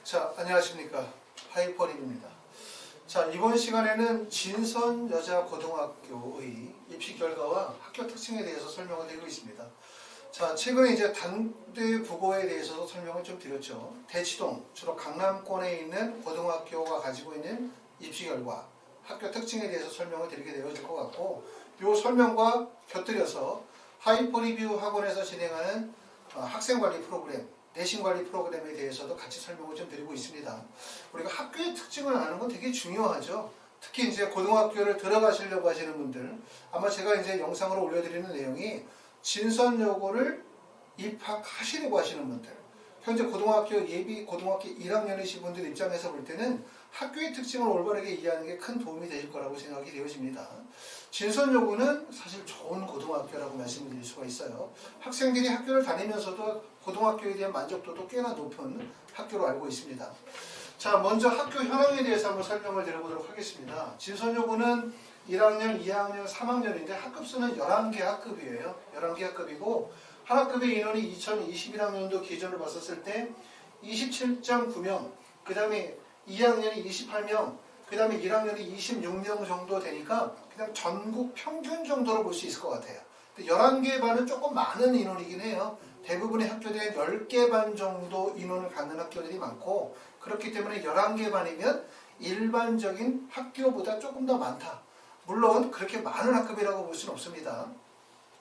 자, 안녕하십니까. 하이퍼립입니다. 자, 이번 시간에는 진선여자고등학교의 입시 결과와 학교 특징에 대해서 설명을 드리고 있습니다. 자, 최근에 이제 단대 부고에 대해서도 설명을 좀 드렸죠. 대치동, 주로 강남권에 있는 고등학교가 가지고 있는 입시 결과, 학교 특징에 대해서 설명을 드리게 되어질 것 같고, 이 설명과 곁들여서 하이퍼리뷰 학원에서 진행하는 학생관리 프로그램, 내신관리 프로그램에 대해서도 같이 설명을 좀 드리고 있습니다. 우리가 학교의 특징을 아는 건 되게 중요하죠. 특히 이제 고등학교를 들어가시려고 하시는 분들, 아마 제가 이제 영상으로 올려드리는 내용이 진선여고를 입학하시려고 하시는 분들, 현재 고등학교 예비 고등학교 1학년이신 분들 입장에서 볼 때는 학교의 특징을 올바르게 이해하는 게 큰 도움이 되실 거라고 생각이 되어집니다. 진선여고는 사실 좋은 고등학교라고 말씀을 드릴 수가 있어요. 학생들이 학교를 다니면서도 고등학교에 대한 만족도도 꽤나 높은 학교로 알고 있습니다. 자, 먼저 학교 현황에 대해서 한번 설명을 드려보도록 하겠습니다. 진선여고는 1학년, 2학년, 3학년인데 학급수는 11개 학급이에요. 11개 학급이고 한 학급의 인원이 2021학년도 기준으로 봤었을 때 27.9명, 그 다음에 2학년이 28명, 그 다음에 1학년이 26명 정도 되니까 그냥 전국 평균 정도로 볼 수 있을 것 같아요. 11개 반은 조금 많은 인원이긴 해요. 대부분의 학교들은 10개 반 정도 인원을 갖는 학교들이 많고, 그렇기 때문에 11개 반이면 일반적인 학교보다 조금 더 많다. 물론 그렇게 많은 학급이라고 볼 수는 없습니다.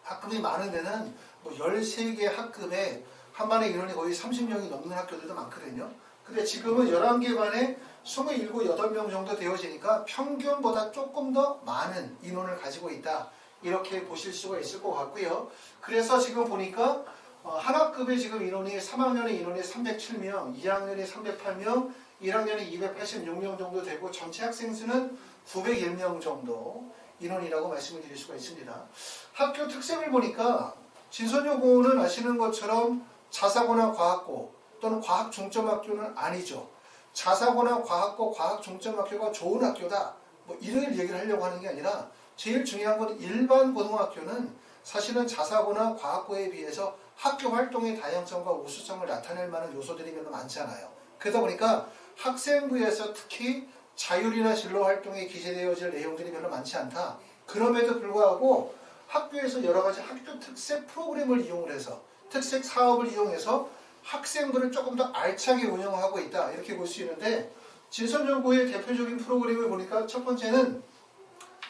학급이 많은 데는 뭐 13개 학급에 한 반의 인원이 거의 30명이 넘는 학교들도 많거든요. 근데 지금은 11개 반에 27, 8명 정도 되어지니까 평균보다 조금 더 많은 인원을 가지고 있다. 이렇게 보실 수가 있을 것 같고요. 그래서 지금 보니까 한 학급에 지금 인원이 3학년의 인원이 307명, 2학년이 308명, 1학년이 286명 정도 되고 전체 학생 수는 901명 정도 인원이라고 말씀을 드릴 수가 있습니다. 학교 특색을 보니까 진선여고는 아시는 것처럼 자사고나 과학고 또는 과학중점학교는 아니죠. 자사고나 과학고, 과학중점학교가 좋은 학교다. 뭐 이런 얘기를 하려고 하는 게 아니라 제일 중요한 건 일반 고등학교는 사실은 자사고나 과학고에 비해서 학교 활동의 다양성과 우수성을 나타낼 만한 요소들이 별로 많지 않아요. 그러다 보니까 학생부에서 특히 자율이나 진로 활동에 기재되어질 내용들이 별로 많지 않다. 그럼에도 불구하고 학교에서 여러 가지 학교 특색 프로그램을 이용을 해서, 특색 사업을 이용해서 학생부를 조금 더 알차게 운영하고 있다. 이렇게 볼 수 있는데, 진선여고의 대표적인 프로그램을 보니까 첫 번째는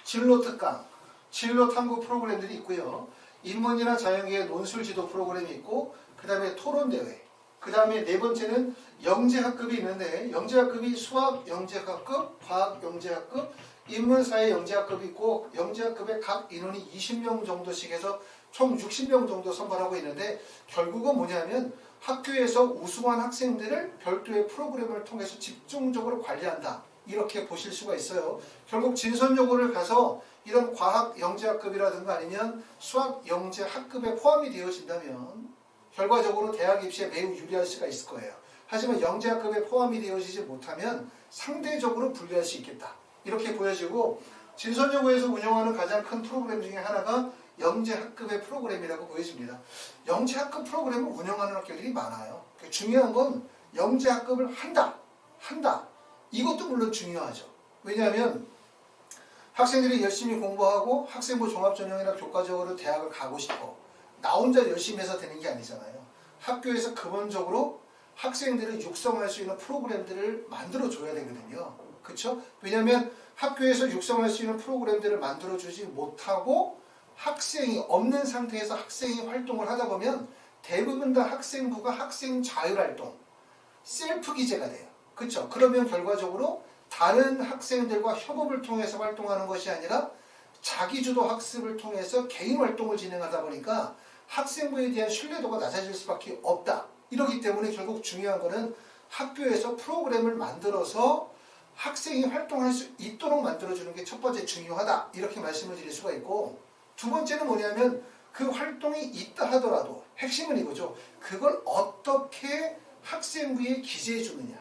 진로 특강, 진로 탐구 프로그램들이 있고요. 인문이나 자연계의 논술 지도 프로그램이 있고, 그 다음에 토론대회, 그 다음에 네 번째는 영재학급이 있는데, 영재학급이 수학 영재학급, 과학 영재학급, 인문사회 영재학급이 있고, 영재학급에 각 인원이 20명 정도씩 해서 총 60명 정도 선발하고 있는데, 결국은 뭐냐면 학교에서 우수한 학생들을 별도의 프로그램을 통해서 집중적으로 관리한다. 이렇게 보실 수가 있어요. 결국 진선여고를 가서 이런 과학 영재학급이라든가 아니면 수학 영재학급에 포함이 되어진다면 결과적으로 대학 입시에 매우 유리할 수가 있을 거예요. 하지만 영재학급에 포함이 되어지지 못하면 상대적으로 불리할 수 있겠다. 이렇게 보여지고, 진선여고에서 운영하는 가장 큰 프로그램 중에 하나가 영재학급의 프로그램이라고 보여집니다. 영재학급 프로그램을 운영하는 학교들이 많아요. 중요한 건 영재학급을 한다. 이것도 물론 중요하죠. 왜냐하면 학생들이 열심히 공부하고 학생부 종합전형이나 교과적으로 대학을 가고 싶어. 나 혼자 열심히 해서 되는 게 아니잖아요. 학교에서 근본적으로 학생들을 육성할 수 있는 프로그램들을 만들어줘야 되거든요. 그렇죠? 왜냐하면 학교에서 육성할 수 있는 프로그램들을 만들어주지 못하고 학생이 없는 상태에서 학생이 활동을 하다 보면 대부분 다 학생부가 학생 자율활동, 셀프 기재가 돼요. 그렇죠? 그러면 결과적으로 다른 학생들과 협업을 통해서 활동하는 것이 아니라 자기주도 학습을 통해서 개인 활동을 진행하다 보니까 학생부에 대한 신뢰도가 낮아질 수밖에 없다. 이러기 때문에 결국 중요한 거는 학교에서 프로그램을 만들어서 학생이 활동할 수 있도록 만들어주는 게 첫 번째 중요하다. 이렇게 말씀을 드릴 수가 있고, 두 번째는 뭐냐면 그 활동이 있다 하더라도 핵심은 이거죠. 그걸 어떻게 학생부에 기재해 주느냐.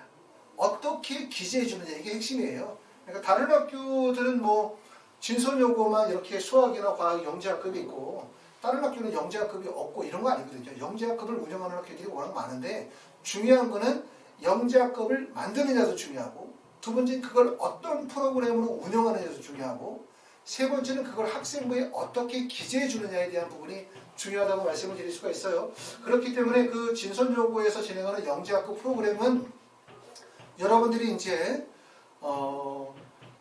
어떻게 기재해 주느냐. 이게 핵심이에요. 그러니까 다른 학교들은 뭐 진선여고만 이렇게 수학이나 과학 영재학급이 있고 다른 학교는 영재학급이 없고 이런 거 아니거든요. 영재학급을 운영하는 학교들이 워낙 많은데 중요한 거는 영재학급을 만드느냐도 중요하고, 두 번째는 그걸 어떤 프로그램으로 운영하느냐도 중요하고, 세 번째는 그걸 학생부에 어떻게 기재해 주느냐에 대한 부분이 중요하다고 말씀을 드릴 수가 있어요. 그렇기 때문에 그 진선여고에서 진행하는 영재학급 프로그램은 여러분들이 이제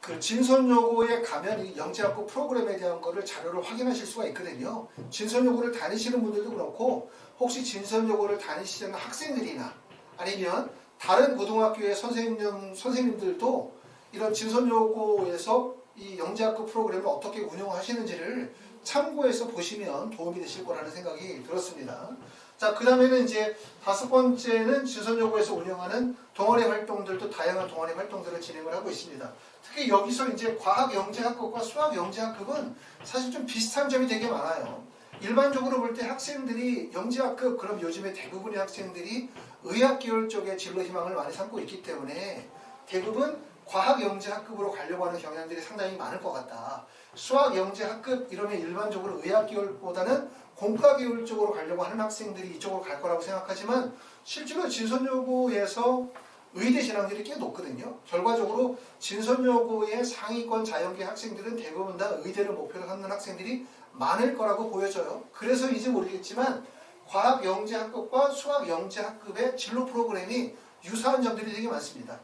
그 진선여고에 가면 이 영재학급 프로그램에 대한 거를 자료를 확인하실 수가 있거든요. 진선여고를 다니시는 분들도 그렇고, 혹시 진선여고를 다니시는 학생들이나 아니면 다른 고등학교의 선생님들도 이런 진선여고에서 이 영재학급 프로그램을 어떻게 운영하시는지를 참고해서 보시면 도움이 되실 거라는 생각이 들었습니다. 자, 그 다음에는 이제 다섯 번째는 진선여고에서 운영하는 동아리 활동들도 다양한 동아리 활동들을 진행을 하고 있습니다. 특히 여기서 이제 과학영재학급과 수학영재학급은 사실 좀 비슷한 점이 되게 많아요. 일반적으로 볼 때 학생들이 영재학급, 그럼 요즘에 대부분의 학생들이 의학계열 쪽에 진로 희망을 많이 삼고 있기 때문에 대부분 과학영재학급으로 가려고 하는 경향들이 상당히 많을 것 같다. 수학영재학급 이러면 일반적으로 의학계열보다는 공과계열 쪽으로 가려고 하는 학생들이 이쪽으로 갈 거라고 생각하지만, 실제로 진선여고에서 의대 진학률이 꽤 높거든요. 결과적으로 진선여고의 상위권 자연계 학생들은 대부분 다 의대를 목표로 삼는 학생들이 많을 거라고 보여져요. 그래서인지 모르겠지만 과학영재학급과 수학영재학급의 진로 프로그램이 유사한 점들이 되게 많습니다.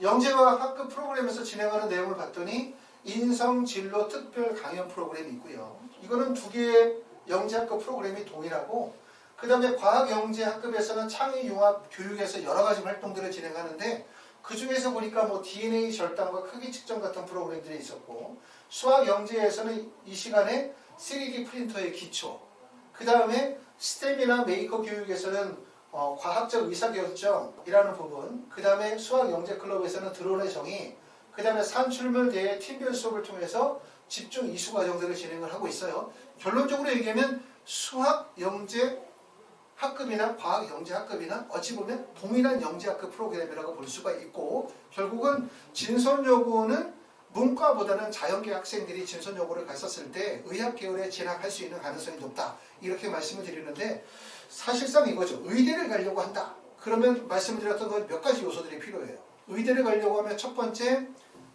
영재과학 학급 프로그램에서 진행하는 내용을 봤더니 인성 진로 특별 강연 프로그램이 있고요. 이거는 두 개의 영재학급 프로그램이 동일하고, 그 다음에 과학영재학급에서는 창의융합 교육에서 여러 가지 활동들을 진행하는데, 그 중에서 보니까 뭐 DNA 절단과 크기 측정 같은 프로그램들이 있었고, 수학영재에서는 이 시간에 3D 프린터의 기초, 그 다음에 스템이나 메이커 교육에서는 과학적 의사결정이라는 부분, 그 다음에 수학영재클럽에서는 드론의 정의, 그 다음에 산출물 대회 팀별 수업을 통해서 집중 이수 과정들을 진행을 하고 있어요. 결론적으로 얘기하면 수학영재 학급이나 과학영재학급이나 어찌 보면 동일한 영재학급 프로그램이라고 볼 수가 있고, 결국은 진선여고는 문과보다는 자연계 학생들이 진선여고를 갔었을 때 의학 계열에 진학할 수 있는 가능성이 높다, 이렇게 말씀을 드리는데, 사실상 이거죠. 의대를 가려고 한다. 그러면 말씀드렸던 건 몇 가지 요소들이 필요해요. 의대를 가려고 하면 첫 번째,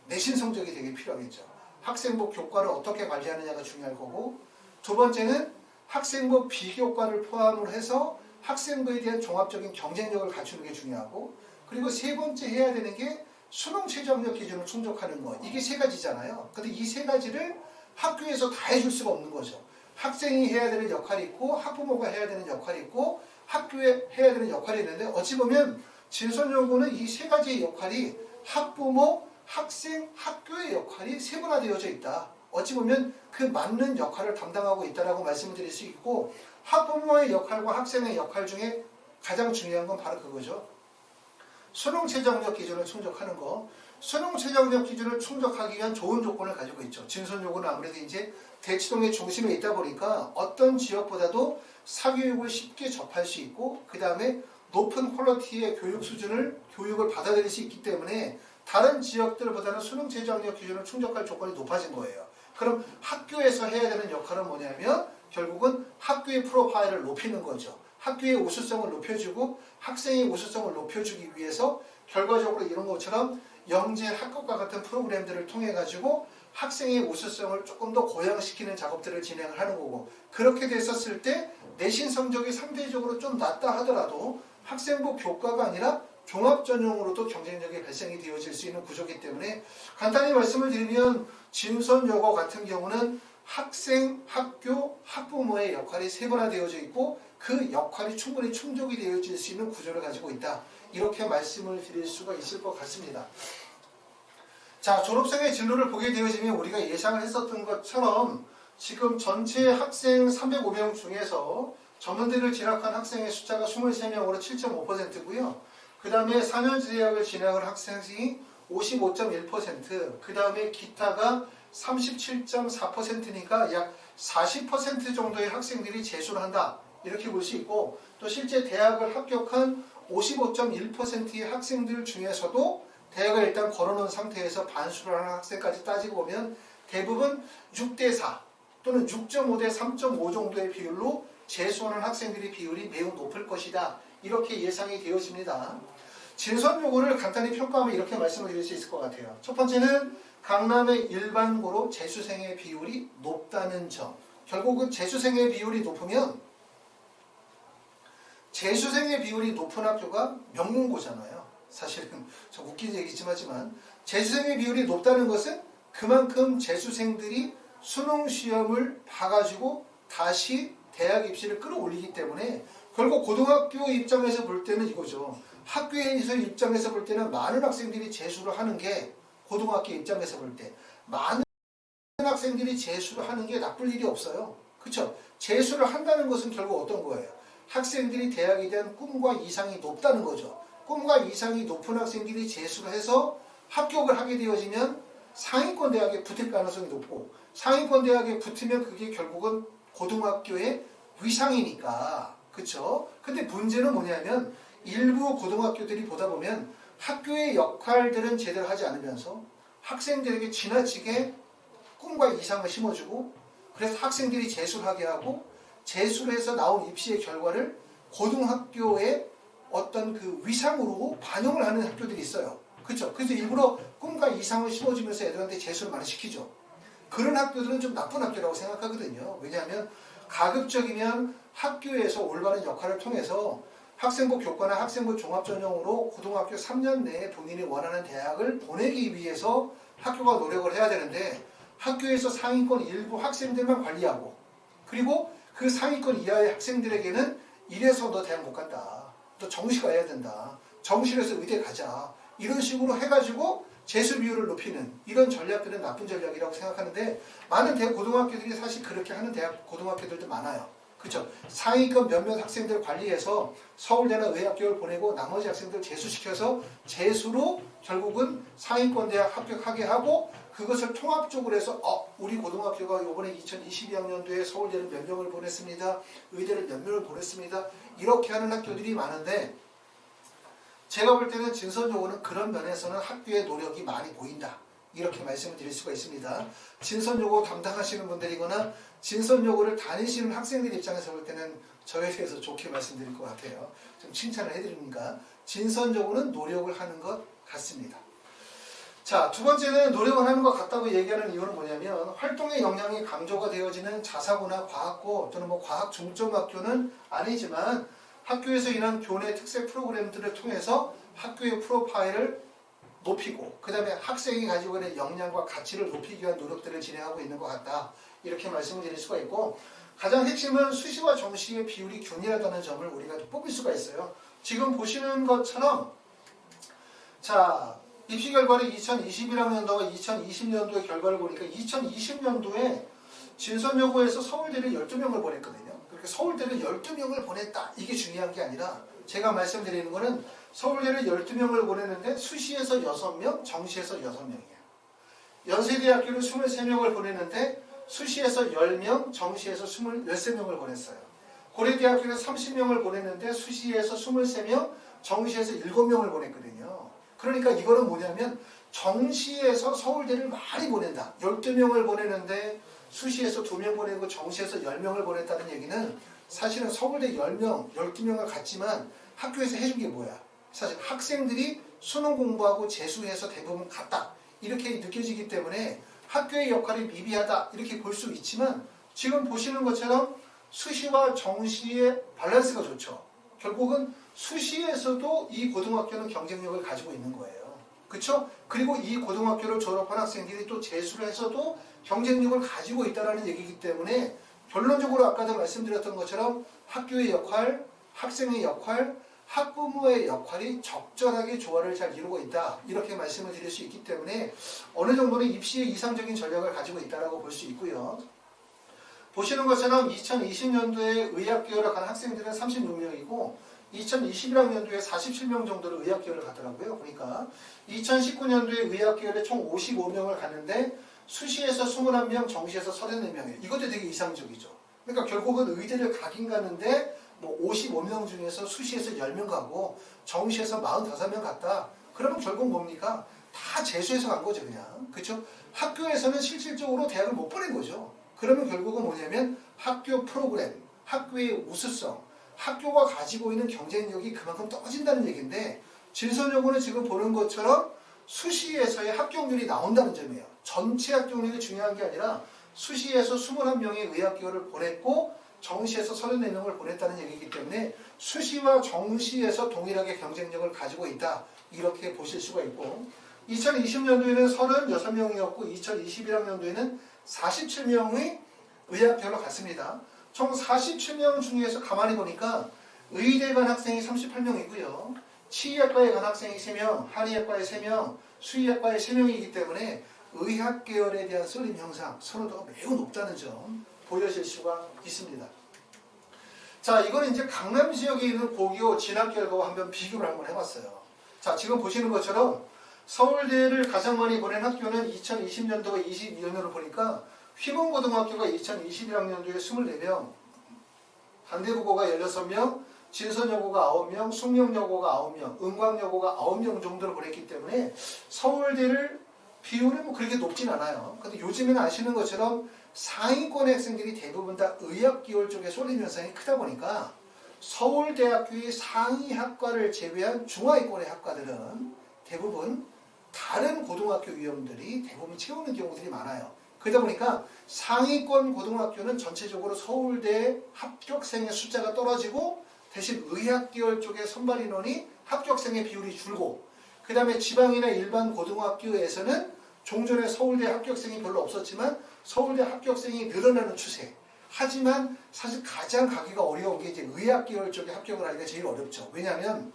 내신 성적이 되게 필요하겠죠. 학생부 교과를 어떻게 관리하느냐가 중요할 거고, 두 번째는 학생부 비교과를 포함을 해서 학생부에 대한 종합적인 경쟁력을 갖추는 게 중요하고, 그리고 세 번째 해야 되는 게 수능 최저학력 기준을 충족하는 거. 이게 세 가지잖아요. 근데 이 세 가지를 학교에서 다 해줄 수가 없는 거죠. 학생이 해야 되는 역할이 있고, 학부모가 해야 되는 역할이 있고, 학교에 해야 되는 역할이 있는데, 어찌 보면 진선여고는 이 세 가지의 역할이 학부모, 학생, 학교의 역할이 세분화되어져 있다. 어찌 보면 그 맞는 역할을 담당하고 있다라고 말씀을 드릴 수 있고, 학부모의 역할과 학생의 역할 중에 가장 중요한 건 바로 그거죠. 수능 최저학력 기준을 충족하는 거. 수능 최저학력 기준을 충족하기 위한 좋은 조건을 가지고 있죠. 진선여고는 아무래도 이제 대치동의 중심에 있다 보니까 어떤 지역보다도 사교육을 쉽게 접할 수 있고, 그 다음에 높은 퀄리티의 교육을 받아들일 수 있기 때문에 다른 지역들보다는 수능 최저학력 기준을 충족할 조건이 높아진 거예요. 그럼 학교에서 해야 되는 역할은 뭐냐면 결국은 학교의 프로파일을 높이는 거죠. 학교의 우수성을 높여주고 학생의 우수성을 높여주기 위해서 결과적으로 이런 것처럼 영재 학급과 같은 프로그램들을 통해 가지고 학생의 우수성을 조금 더 고양시키는 작업들을 진행을 하는 거고, 그렇게 됐었을 때 내신 성적이 상대적으로 좀 낮다 하더라도 학생부 교과가 아니라 종합전형으로도 경쟁력이 발생이 되어질 수 있는 구조이기 때문에, 간단히 말씀을 드리면 진선여고 같은 경우는 학생, 학교, 학부모의 역할이 세분화되어져 있고 그 역할이 충분히 충족이 되어질 수 있는 구조를 가지고 있다, 이렇게 말씀을 드릴 수가 있을 것 같습니다. 자, 졸업생의 진로를 보게 되어지면 우리가 예상을 했었던 것처럼 지금 전체 학생 305명 중에서 전문대를 진학한 학생의 숫자가 23명으로 7.5%고요. 그 다음에 4년제 대학을 진학한 학생이 55.1%, 그 다음에 기타가 37.4%니까 약 40% 정도의 학생들이 재수를 한다, 이렇게 볼 수 있고, 또 실제 대학을 합격한 55.1%의 학생들 중에서도 대학을 일단 걸어놓은 상태에서 반수를 하는 학생까지 따지고 보면 대부분 6대4 또는 6.5대 3.5 정도의 비율로 재수하는 학생들의 비율이 매우 높을 것이다, 이렇게 예상이 되어집니다. 진선 요구를 간단히 평가하면 이렇게 말씀을 드릴 수 있을 것 같아요. 첫 번째는 강남의 일반고로 재수생의 비율이 높다는 점. 결국은 재수생의 비율이 높으면 재수생의 비율이 높은 학교가 명문고잖아요. 사실은 좀 웃긴 얘기지만 재수생의 비율이 높다는 것은 그만큼 재수생들이 수능 시험을 봐가지고 다시 대학 입시를 끌어올리기 때문에 결국 고등학교 입장에서 볼 때는 이거죠. 학교에서 입장에서 볼 때는 많은 학생들이 재수를 하는 게 고등학교 입장에서 볼 때 많은 학생들이 재수를 하는 게 나쁠 일이 없어요. 그렇죠? 재수를 한다는 것은 결국 어떤 거예요? 학생들이 대학에 대한 꿈과 이상이 높다는 거죠. 꿈과 이상이 높은 학생들이 재수를 해서 합격을 하게 되어지면 상위권 대학에 붙을 가능성이 높고 상위권 대학에 붙으면 그게 결국은 고등학교의 위상이니까. 그렇죠? 근데 문제는 뭐냐면 일부 고등학교들이 보다 보면 학교의 역할들은 제대로 하지 않으면서 학생들에게 지나치게 꿈과 이상을 심어주고 그래서 학생들이 재수를 하게 하고 재수를 해서 나온 입시의 결과를 고등학교의 어떤 그 위상으로 반영을 하는 학교들이 있어요. 그렇죠? 그래서 일부러 꿈과 이상을 심어주면서 애들한테 재수를 많이 시키죠. 그런 학교들은 좀 나쁜 학교라고 생각하거든요. 왜냐하면 가급적이면 학교에서 올바른 역할을 통해서 학생부 교과나 학생부 종합전형으로 고등학교 3년 내에 본인이 원하는 대학을 보내기 위해서 학교가 노력을 해야 되는데 학교에서 상위권 일부 학생들만 관리하고 그리고 그 상위권 이하의 학생들에게는 이래서 너 대학 못 간다. 너 정시 가야 된다. 정시에서 의대 가자. 이런 식으로 해가지고 재수 비율을 높이는 이런 전략들은 나쁜 전략이라고 생각하는데 많은 고등학교들이 사실 그렇게 하는 대학 고등학교들도 많아요. 그렇죠? 상위권 몇몇 학생들 관리해서 서울대나 의학교를 보내고 나머지 학생들 재수시켜서 재수로 결국은 상위권 대학 합격하게 하고 그것을 통합적으로 해서 우리 고등학교가 이번에 2022학년도에 서울대를 몇 명을 보냈습니다. 의대를 몇 명을 보냈습니다. 이렇게 하는 학교들이 많은데 제가 볼 때는 진선요고는 그런 면에서는 학교의 노력이 많이 보인다. 이렇게 말씀을 드릴 수가 있습니다. 진선요고 담당하시는 분들이거나 진선요고를 다니시는 학생들 입장에서 볼 때는 저에 대해서 좋게 말씀드릴 것 같아요. 좀 칭찬을 해드립니다. 진선요고는 노력을 하는 것 같습니다. 자, 두 번째는 노력을 하는 것 같다고 얘기하는 이유는 뭐냐면 활동의 역량이 강조가 되어지는 자사고나 과학고 또는 과학 중점학교는 아니지만 학교에서 일하는 교내 특색 프로그램들을 통해서 학교의 프로파일을 높이고 그 다음에 학생이 가지고 있는 역량과 가치를 높이기 위한 노력들을 진행하고 있는 것 같다. 이렇게 말씀을 드릴 수가 있고 가장 핵심은 수시와 정시의 비율이 균일하다는 점을 우리가 뽑을 수가 있어요. 지금 보시는 것처럼 자 입시 결과를 2021학년도와 2020년도의 결과를 보니까 2020년도에 진선여고에서 서울대를 12명을 보냈거든요. 그렇게 서울대를 12명을 보냈다. 이게 중요한 게 아니라 제가 말씀드리는 거는 서울대를 12명을 보냈는데 수시에서 6명, 정시에서 6명이에요. 연세대학교를 23명을 보냈는데 수시에서 10명, 정시에서 13명을 보냈어요. 고려대학교를 30명을 보냈는데 수시에서 23명, 정시에서 7명을 보냈거든요. 그러니까 이거는 뭐냐면 정시에서 서울대를 많이 보낸다. 12명을 보내는데 수시에서 2명 보내고 정시에서 10명을 보냈다는 얘기는 사실은 서울대 10명, 12명을 갔지만 학교에서 해준 게 뭐야? 사실 학생들이 수능 공부하고 재수해서 대부분 갔다. 이렇게 느껴지기 때문에 학교의 역할이 미비하다. 이렇게 볼 수 있지만 지금 보시는 것처럼 수시와 정시의 밸런스가 좋죠. 결국은 수시에서도 이 고등학교는 경쟁력을 가지고 있는 거예요. 그렇죠? 그리고 이 고등학교를 졸업한 학생들이 또 재수를 해서도 경쟁력을 가지고 있다는 얘기이기 때문에 결론적으로 아까도 말씀드렸던 것처럼 학교의 역할, 학생의 역할, 학부모의 역할이 적절하게 조화를 잘 이루고 있다. 이렇게 말씀을 드릴 수 있기 때문에 어느 정도는 입시의 이상적인 전략을 가지고 있다고 볼 수 있고요. 보시는 것처럼 2020년도에 의학계열을 간 학생들은 36명이고 2021학년도에 47명 정도로 의학계열을 가더라고요. 그러니까 2019년도에 의학계열에 총 55명을 갔는데 수시에서 21명, 정시에서 34명이에요. 이것도 되게 이상적이죠. 그러니까 결국은 의대를 가긴 가는데 55명 중에서 수시에서 10명 가고 정시에서 45명 갔다. 그러면 결국 뭡니까? 다 재수해서 간 거죠, 그냥. 그렇죠? 학교에서는 실질적으로 대학을 못 보낸 거죠. 그러면 결국은 뭐냐면 학교 프로그램, 학교의 우수성, 학교가 가지고 있는 경쟁력이 그만큼 떨어진다는 얘기인데 진선여고는 지금 보는 것처럼 수시에서의 합격률이 나온다는 점이에요. 전체 합격률이 중요한 게 아니라 수시에서 21명의 의학기호를 보냈고 정시에서 34명을 보냈다는 얘기이기 때문에 수시와 정시에서 동일하게 경쟁력을 가지고 있다. 이렇게 보실 수가 있고 2020년도에는 36명이었고 2021학년도에는 47명의 의학기호로 갔습니다. 총 47명 중에서 가만히 보니까 의대 간 학생이 38명이고요. 치의학과에 간 학생이 3명, 한의학과에 3명, 수의학과에 3명이기 때문에 의학 계열에 대한 쏠림 형상 선호도가 매우 높다는 점 보여질 수가 있습니다. 자, 이거는 이제 강남 지역에 있는 고교 진학 결과와 한번 비교를 한번 해봤어요. 자, 지금 보시는 것처럼 서울대를 가장 많이 보낸 학교는 2020년도가 22년으로 보니까 휘문고등학교가 2021학년도에 24명, 단대부고가 16명, 진선여고가 9명, 숙명여고가 9명, 은광여고가 9명 정도를 보냈기 때문에 서울대를 비율이 뭐 그렇게 높진 않아요. 근데 요즘에는 아시는 것처럼 상위권 학생들이 대부분 다 의학기월 쪽에 쏠림 현상이 크다 보니까 서울대학교의 상위 학과를 제외한 중하위권의 학과들은 대부분 다른 고등학교 위원들이 대부분 채우는 경우들이 많아요. 그러다 보니까 상위권 고등학교는 전체적으로 서울대 합격생의 숫자가 떨어지고 대신 의학계열 쪽의 선발 인원이 합격생의 비율이 줄고 그 다음에 지방이나 일반 고등학교에서는 종전에 서울대 합격생이 별로 없었지만 서울대 합격생이 늘어나는 추세. 하지만 사실 가장 가기가 어려운 게 이제 의학계열 쪽에 합격을 하기가 제일 어렵죠. 왜냐하면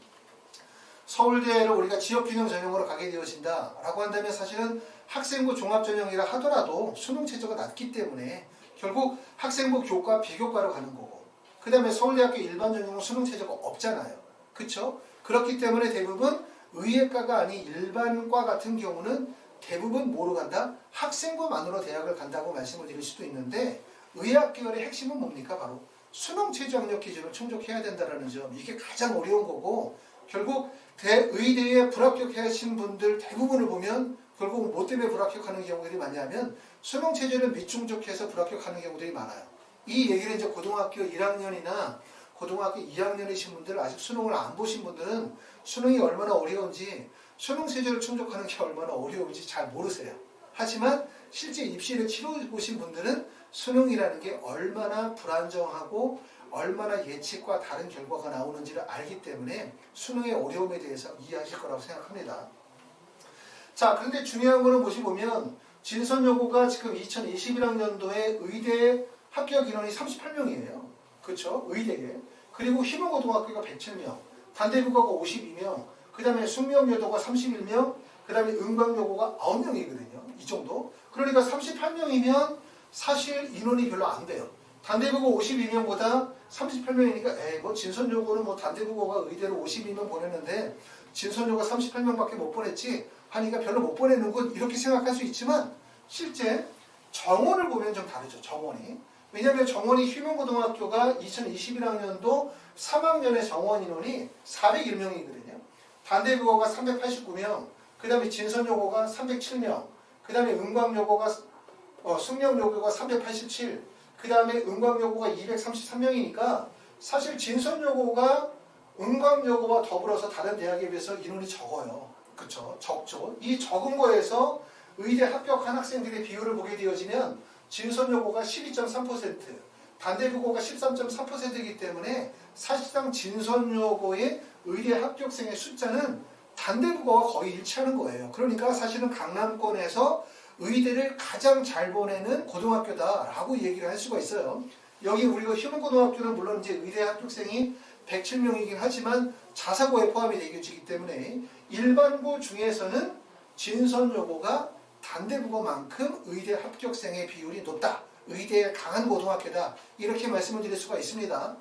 서울대를 우리가 지역균형 전형으로 가게 되어진다라고 한다면 사실은 학생부 종합전형이라 하더라도 수능 최저가 낮기 때문에 결국 학생부 교과 비교과로 가는 거고 그 다음에 서울대학교 일반 전형은 수능 최저가 없잖아요. 그렇죠? 그렇기 때문에 대부분 의예과가 아닌 일반과 같은 경우는 대부분 뭐로 간다? 학생부만으로 대학을 간다고 말씀을 드릴 수도 있는데 의학 계열의 핵심은 뭡니까? 바로 수능 최저 학력 기준을 충족해야 된다는 점. 이게 가장 어려운 거고 결국 의대에 불합격하신 분들 대부분을 보면 결국 뭐 때문에 불합격하는 경우들이 많냐면 수능 최저를 미충족해서 불합격하는 경우들이 많아요. 이 얘기를 이제 고등학교 1학년이나 고등학교 2학년이신 분들 아직 수능을 안 보신 분들은 수능이 얼마나 어려운지 수능 최저를 충족하는 게 얼마나 어려운지 잘 모르세요. 하지만 실제 입시를 치러보신 분들은 수능이라는 게 얼마나 불안정하고 얼마나 예측과 다른 결과가 나오는지를 알기 때문에 수능의 어려움에 대해서 이해하실 거라고 생각합니다. 자, 그런데 중요한 거는 보시면 진선여고가 지금 2021학년도에 의대 합격 인원이 38명이에요. 그렇죠? 의대에. 그리고 희망고등학교가 107명, 단대부고가 52명, 그 다음에 숙명여고가 31명, 그 다음에 은광여고가 9명이거든요. 이 정도. 그러니까 38명이면 사실 인원이 별로 안 돼요. 단대부고 52명보다 38명이니까 뭐 진선여고는 뭐 단대부고가 의대로 52명 보냈는데 진선여고가 38명밖에 못 보냈지 하니까 별로 못 보내는군 이렇게 생각할 수 있지만 실제 정원을 보면 좀 다르죠. 정원이. 왜냐하면 정원이 휴명고등학교가 2021학년도 3학년의 정원 인원이 401명이거든요. 단대부고가 389명, 그 다음에 진선여고가 307명, 그 다음에 은광여고가 숙명여고가 387, 그 다음에 은광여고가 233명이니까 사실 진선여고가 은광여고와 더불어서 다른 대학에 비해서 인원이 적어요. 그렇죠? 적죠. 이 적은 거에서 의대 합격한 학생들의 비율을 보게 되어지면 진선여고가 12.3%, 단대부고가 13.3%이기 때문에 사실상 진선여고의 의대 합격생의 숫자는 단대부고와 거의 일치하는 거예요. 그러니까 사실은 강남권에서 의대를 가장 잘 보내는 고등학교다라고 얘기를 할 수가 있어요. 여기 우리가 휴문고등학교는 물론 이제 의대 합격생이 107명이긴 하지만 자사고에 포함이 되기 때문에 일반고 중에서는 진선여고가 단대부고만큼 의대 합격생의 비율이 높다. 의대에 강한 고등학교다. 이렇게 말씀을 드릴 수가 있습니다.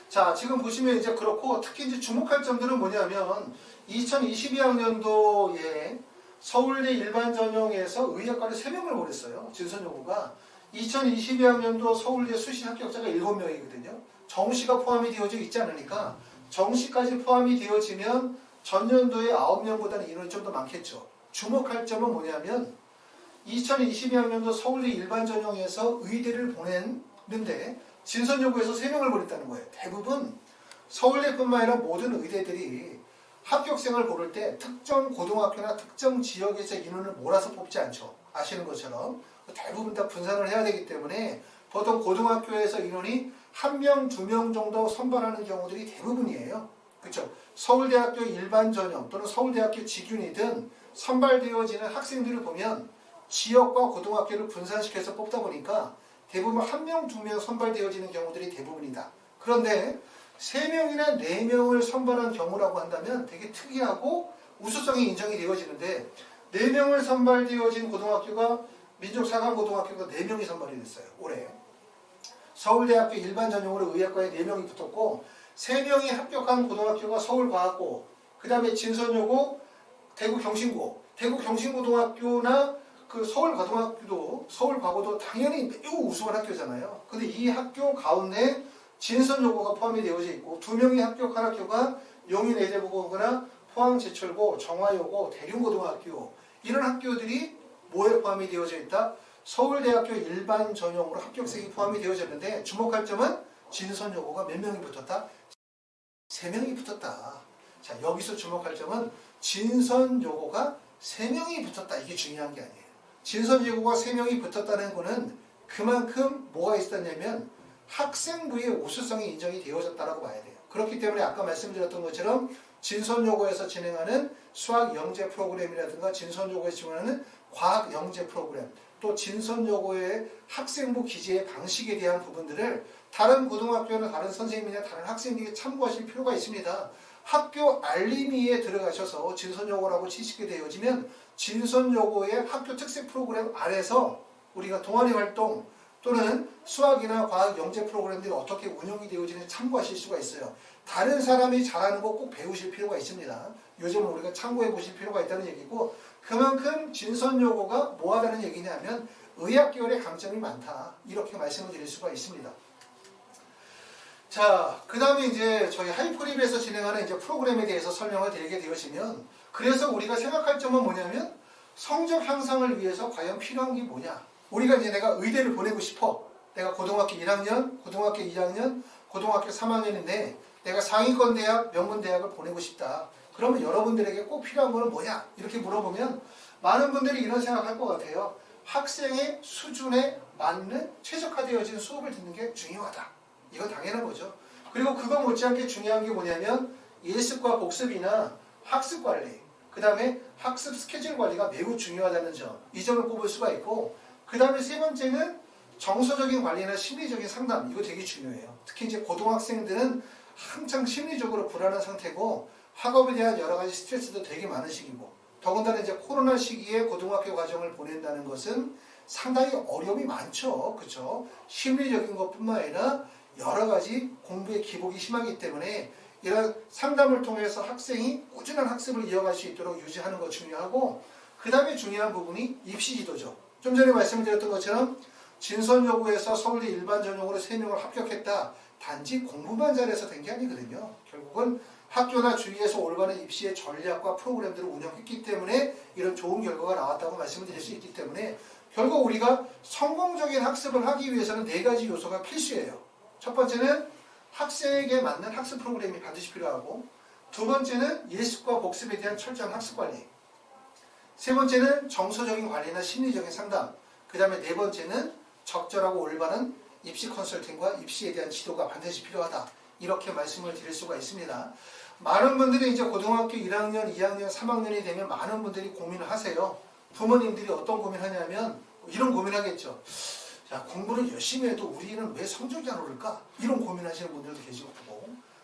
자, 지금 보시면 이제 그렇고 특히 이제 주목할 점들은 뭐냐면 2022학년도에 서울대 일반 전형에서 의학과를 3명을 보냈어요. 진선여고가. 2022학년도 서울대 수시 합격자가 7명이거든요. 정시가 포함이 되어져 있지 않으니까 정시까지 포함이 되어지면 전년도에 9명보다는 인원이 좀 더 많겠죠. 주목할 점은 뭐냐면 2022학년도 서울대 일반 전형에서 의대를 보냈는데 진선 요구에서 3명을 보냈다는 거예요. 대부분 서울대뿐만 아니라 모든 의대들이 합격생을 고를 때 특정 고등학교나 특정 지역에서 인원을 몰아서 뽑지 않죠. 아시는 것처럼 대부분 다 분산을 해야 되기 때문에 보통 고등학교에서 인원이 1명, 2명 정도 선발하는 경우들이 대부분이에요. 그렇죠? 서울대학교 일반 전형 또는 서울대학교 직윤이든 선발되어지는 학생들을 보면 지역과 고등학교를 분산시켜서 뽑다 보니까 대부분 1명, 2명 선발되어지는 경우들이 대부분이다. 그런데 3명이나 4명을 선발한 경우라고 한다면 되게 특이하고 우수성이 인정이 되어지는데 4명을 선발되어진 고등학교가 민족사관고등학교가 4명이 선발이 됐어요. 올해. 서울대학교 일반 전형으로 의학과에 4명이 붙었고 3명이 합격한 고등학교가 서울과학고, 그 다음에 진선여고, 대구경신고, 대구경신고등학교나 그 서울과고등학교도 서울과고도 당연히 매우 우수한 학교잖아요. 근데 이 학교 가운데 진선여고가 포함이 되어져 있고 2명이 합격한 학교가 용인외대부고나 포항제철고, 정화여고, 대륜고등학교, 이런 학교들이 뭐에 포함이 되어져 있다? 서울대학교 일반 전형으로 합격생이 포함이 되어졌는데 주목할 점은 진선여고가 몇 명이 붙었다? 3명이 붙었다. 자, 여기서 주목할 점은 진선여고가 3명이 붙었다. 이게 중요한 게 아니에요. 진선여고가 3명이 붙었다는 거는 그만큼 뭐가 있었냐면 학생부의 우수성이 인정이 되어졌다고 봐야 돼요. 그렇기 때문에 아까 말씀드렸던 것처럼 진선여고에서 진행하는 수학 영재 프로그램이라든가 진선여고에서 진행하는 과학 영재 프로그램, 또 진선여고의 학생부 기재의 방식에 대한 부분들을 다른 고등학교나 다른 선생님이나 다른 학생들이 참고하실 필요가 있습니다. 학교 알림이에 들어가셔서 진선여고라고 치시게 되어지면 진선여고의 학교 특색 프로그램 아래서 우리가 동아리 활동 또는 수학이나 과학 영재 프로그램들이 어떻게 운영이 되어지는지 참고하실 수가 있어요. 다른 사람이 잘하는 거 꼭 배우실 필요가 있습니다. 요즘은 우리가 참고해 보실 필요가 있다는 얘기고, 그만큼 진선여고가 뭐하다는 얘기냐면 의학계열의 강점이 많다. 이렇게 말씀을 드릴 수가 있습니다. 자, 그 다음에 이제 저희 하이프립에서 진행하는 이제 프로그램에 대해서 설명을 드리게 되어지면, 그래서 우리가 생각할 점은 뭐냐면 성적 향상을 위해서 과연 필요한 게 뭐냐. 우리가 이제 내가 의대를 보내고 싶어. 내가 고등학교 1학년, 고등학교 2학년, 고등학교 3학년인데 내가 상위권 대학, 명문 대학을 보내고 싶다. 그러면 여러분들에게 꼭 필요한 거는 뭐냐? 이렇게 물어보면 많은 분들이 이런 생각할 것 같아요. 학생의 수준에 맞는 최적화되어진 수업을 듣는 게 중요하다. 이건 당연한 거죠. 그리고 그거 못지않게 중요한 게 뭐냐면 예습과 복습이나 학습 관리, 그 다음에 학습 스케줄 관리가 매우 중요하다는 점, 이 점을 꼽을 수가 있고, 그 다음에 세 번째는 정서적인 관리나 심리적인 상담, 이거 되게 중요해요. 특히 이제 고등학생들은 한창 심리적으로 불안한 상태고 학업에 대한 여러 가지 스트레스도 되게 많은 시기고, 더군다나 이제 코로나 시기에 고등학교 과정을 보낸다는 것은 상당히 어려움이 많죠. 그렇죠? 심리적인 것뿐만 아니라 여러 가지 공부에 기복이 심하기 때문에 이런 상담을 통해서 학생이 꾸준한 학습을 이어갈 수 있도록 유지하는 것 중요하고, 그 다음에 중요한 부분이 입시 지도죠. 좀 전에 말씀드렸던 것처럼 진선여고에서 서울대 일반 전형으로 3명을 합격했다. 단지 공부만 잘해서 된 게 아니거든요. 결국은 학교나 주위에서 올바른 입시의 전략과 프로그램들을 운영했기 때문에 이런 좋은 결과가 나왔다고 말씀을 드릴 수 있기 때문에 결국 우리가 성공적인 학습을 하기 위해서는 4가지 요소가 필수예요. 첫 번째는 학생에게 맞는 학습 프로그램이 반드시 필요하고, 두 번째는 예습과 복습에 대한 철저한 학습 관리, 세 번째는 정서적인 관리나 심리적인 상담, 그 다음에 네 번째는 적절하고 올바른 입시 컨설팅과 입시에 대한 지도가 반드시 필요하다. 이렇게 말씀을 드릴 수가 있습니다. 많은 분들이 이제 고등학교 1학년, 2학년, 3학년이 되면 많은 분들이 고민을 하세요. 부모님들이 어떤 고민하냐면 이런 고민하겠죠. 야, 공부를 열심히 해도 우리는 왜 성적이 안 오를까? 이런 고민하시는 분들도 계시고,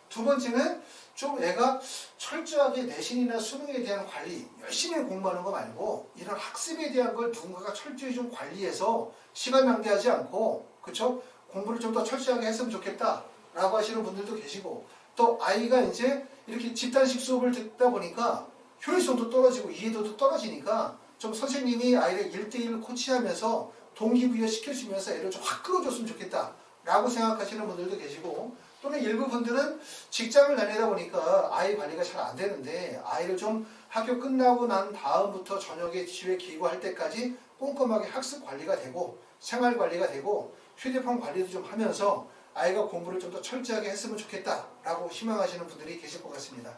두 번째는 좀 애가 철저하게 내신이나 수능에 대한 관리, 열심히 공부하는 거 말고 이런 학습에 대한 걸 누군가가 철저히 좀 관리해서 시간 낭비하지 않고, 그쵸? 공부를 좀 더 철저하게 했으면 좋겠다 라고 하시는 분들도 계시고, 또 아이가 이제 이렇게 집단식 수업을 듣다 보니까 효율성도 떨어지고 이해도도 떨어지니까 좀 선생님이 아이를 1대1 코치하면서 동기부여 시켜주면서 애를 좀 확 끌어줬으면 좋겠다 라고 생각하시는 분들도 계시고, 또는 일부 분들은 직장을 다니다 보니까 아이 관리가 잘 안 되는데 아이를 좀 학교 끝나고 난 다음부터 저녁에 집에 기고할 때까지 꼼꼼하게 학습 관리가 되고 생활 관리가 되고 휴대폰 관리도 좀 하면서 아이가 공부를 좀 더 철저하게 했으면 좋겠다라고 희망하시는 분들이 계실 것 같습니다.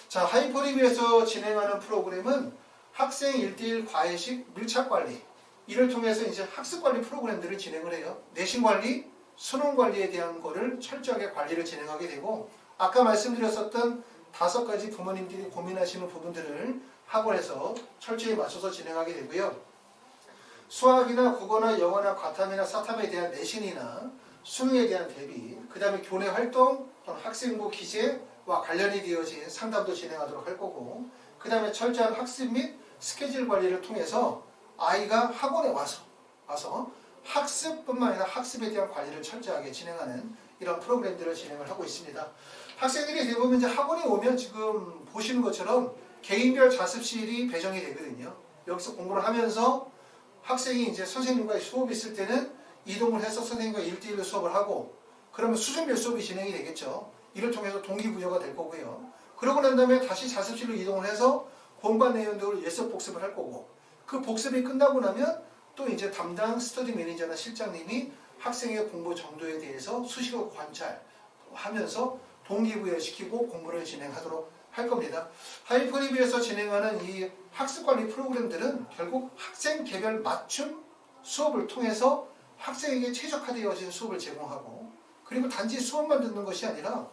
자, 하이퍼리뷰에서 진행하는 프로그램은 학생 1대1 과외식 밀착관리, 이를 통해서 이제 학습관리 프로그램들을 진행을 해요. 내신관리, 수능관리에 대한 거를 철저하게 관리를 진행하게 되고, 아까 말씀드렸었던 5가지 부모님들이 고민하시는 부분들을 학원에서 철저히 맞춰서 진행하게 되고요. 수학이나 국어나 영어나 과탐이나 사탐에 대한 내신이나 수능에 대한 대비, 그 다음에 교내 활동 또는 학생부 기재와 관련이 되어진 상담도 진행하도록 할 거고, 그 다음에 철저한 학습 및 스케줄 관리를 통해서 아이가 학원에 와서 학습뿐만 아니라 학습에 대한 관리를 철저하게 진행하는 이런 프로그램들을 진행을 하고 있습니다. 학생들이 대부분 이제 학원에 오면 지금 보시는 것처럼 개인별 자습실이 배정이 되거든요. 여기서 공부를 하면서 학생이 이제 선생님과의 수업이 있을 때는 이동을 해서 선생님과 1대1로 수업을 하고, 그러면 수준별 수업이 진행이 되겠죠. 이를 통해서 동기부여가 될 거고요. 그러고 난 다음에 다시 자습실로 이동을 해서 공부한 내용들을 예습 복습을 할 거고, 그 복습이 끝나고 나면 또 이제 담당 스터디 매니저나 실장님이 학생의 공부 정도에 대해서 수시로 관찰하면서 동기부여시키고 공부를 진행하도록 할 겁니다. 하이퍼리뷰에서 진행하는 이 학습관리 프로그램들은 결국 학생 개별 맞춤 수업을 통해서 학생에게 최적화되어진 수업을 제공하고, 그리고 단지 수업만 듣는 것이 아니라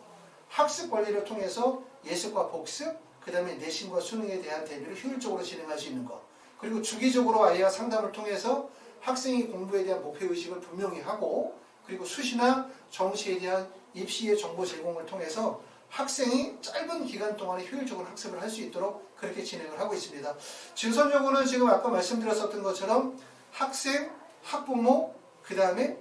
학습 관리를 통해서 예습과 복습, 그 다음에 내신과 수능에 대한 대비를 효율적으로 진행할 수 있는 것, 그리고 주기적으로 아이와 상담을 통해서 학생이 공부에 대한 목표의식을 분명히 하고, 그리고 수시나 정시에 대한 입시의 정보 제공을 통해서 학생이 짧은 기간 동안에 효율적으로 학습을 할 수 있도록 그렇게 진행을 하고 있습니다. 진선여고는 지금 아까 말씀드렸었던 것처럼 학생, 학부모, 그 다음에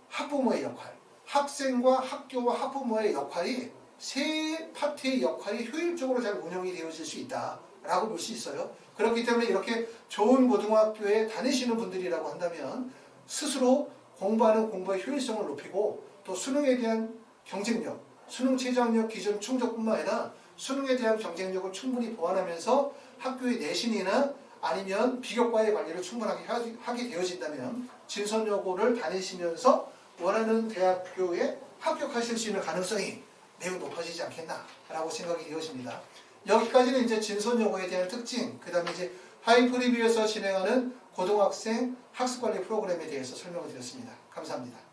학부모의 역할, 학생과 학교와 학부모의 역할이 세 파트의 역할이 효율적으로 잘 운영이 되어질 수 있다라고 볼 수 있어요. 그렇기 때문에 이렇게 좋은 고등학교에 다니시는 분들이라고 한다면 스스로 공부하는 공부의 효율성을 높이고, 또 수능에 대한 경쟁력, 수능 최저학력 기준 충족뿐만 아니라 수능에 대한 경쟁력을 충분히 보완하면서 학교의 내신이나 아니면 비교과의 관리를 충분하게 하게 되어진다면 진선여고를 다니시면서 원하는 대학교에 합격하실 수 있는 가능성이 매우 높아지지 않겠나라고 생각이 되어집니다. 여기까지는 이제 진선여고에 대한 특징, 그 다음에 이제 하이프리뷰에서 진행하는 고등학생 학습관리 프로그램에 대해서 설명을 드렸습니다. 감사합니다.